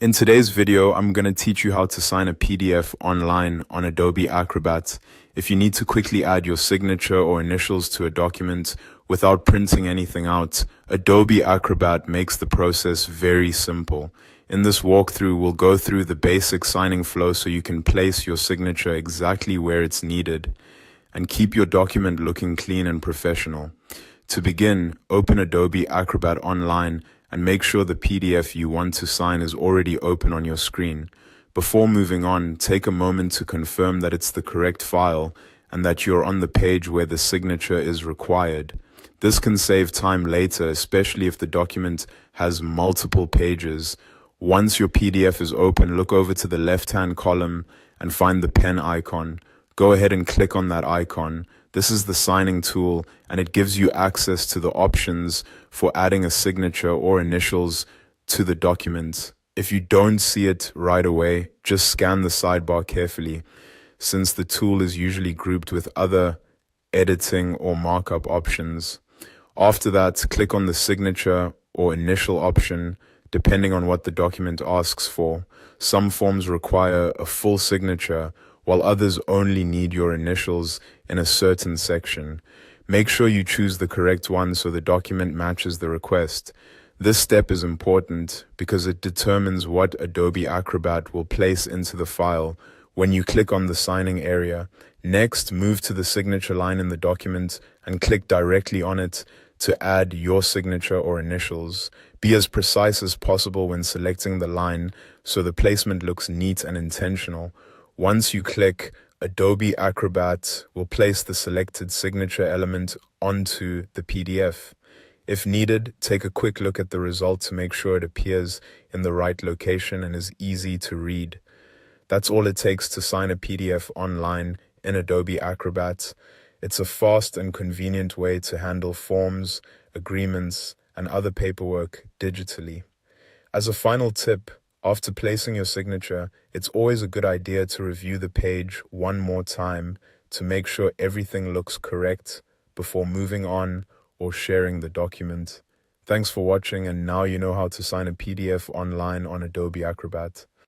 In today's video, I'm going to teach you how to sign a PDF online on Adobe Acrobat. If you need to quickly add your signature or initials to a document without printing anything out, Adobe Acrobat makes the process very simple. In this walkthrough, we'll go through the basic signing flow so you can place your signature exactly where it's needed and keep your document looking clean and professional. To begin, open Adobe Acrobat online and make sure the PDF you want to sign is already open on your screen. Before moving on, take a moment to confirm that it's the correct file and that you're on the page where the signature is required. This can save time later, especially if the document has multiple pages. Once your PDF is open, look over to the left-hand column and find the pen icon. Go ahead and click on that icon. This is the signing tool, and it gives you access to the options for adding a signature or initials to the document. If you don't see it right away, just scan the sidebar carefully, since the tool is usually grouped with other editing or markup options. After that, click on the signature or initial option, depending on what the document asks for. Some forms require a full signature, while others only need your initials in a certain section. Make sure you choose the correct one so the document matches the request. This step is important because it determines what Adobe Acrobat will place into the file when you click on the signing area. Next, move to the signature line in the document and click directly on it to add your signature or initials. Be as precise as possible when selecting the line so the placement looks neat and intentional. Once you click, Adobe Acrobat will place the selected signature element onto the PDF. If needed, take a quick look at the result to make sure it appears in the right location and is easy to read. That's all it takes to sign a PDF online in Adobe Acrobat. It's a fast and convenient way to handle forms, agreements, and other paperwork digitally. As a final tip, after placing your signature, it's always a good idea to review the page one more time to make sure everything looks correct before moving on or sharing the document. Thanks for watching, and now you know how to sign a PDF online on Adobe Acrobat.